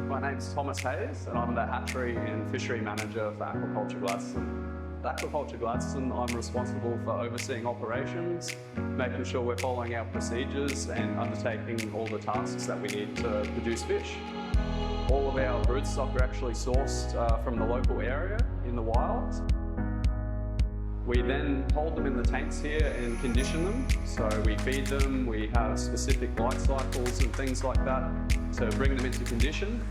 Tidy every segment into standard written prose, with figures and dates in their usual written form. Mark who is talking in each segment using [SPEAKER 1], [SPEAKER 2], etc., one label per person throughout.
[SPEAKER 1] My name's Thomas Hayes and I'm the Hatchery and Fishery Manager for Aquaculture Gladstone. At Aquaculture Gladstone, I'm responsible for overseeing operations, making sure we're following our procedures and undertaking all the tasks that we need to produce fish. All of our broodstock are actually sourced from the local area in the wild. We then hold them in the tanks here and condition them. So we feed them, we have specific light cycles and things like that to bring them into condition.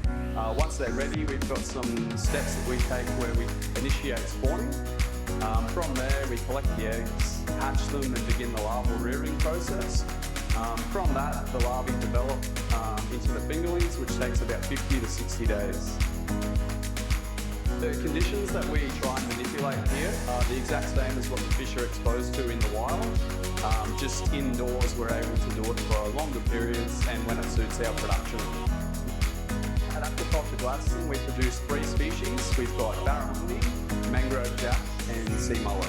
[SPEAKER 1] Once they're ready, we've got some steps that we take where we initiate spawning. From there, we collect the eggs, hatch them and begin the larval rearing process. From that, the larvae develop into the fingerlings, which takes about 50 to 60 days. The conditions that we try and manipulate here are the exact same as what the fish are exposed to in the wild. Just indoors, we're able to do it for longer periods and when it suits our production. At Aquaculture Gladstone, we produce 3 species. We've got barramundi, mangrove jack and sea mullet.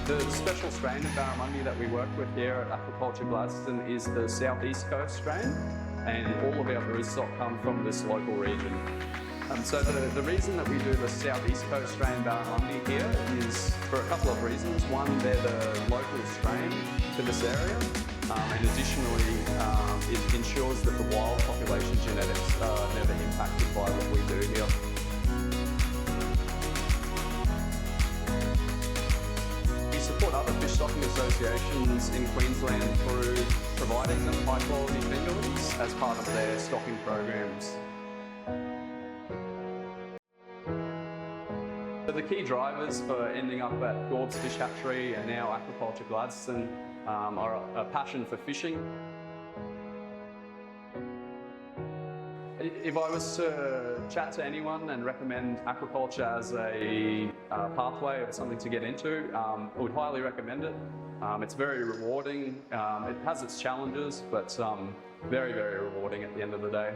[SPEAKER 1] The special strain of barramundi that we work with here at Aquaculture Gladstone is the southeast coast strain, and all of our broodstock come from this local region. So the reason that we do the southeast coast strain barramundi here is for a couple of reasons. One, they're the local strain to this area, and additionally it ensures that the wild population genetics are never impacted by what we do here. We support other fish stocking associations in Queensland through providing them high quality fingerlings as part of their stocking programs. So the key drivers for ending up at Gord's Fish Hatchery and now Aquaculture Gladstone are a passion for fishing. If I was to chat to anyone and recommend aquaculture as a pathway or something to get into, I would highly recommend it. It's very rewarding. It has its challenges, but very, very rewarding at the end of the day.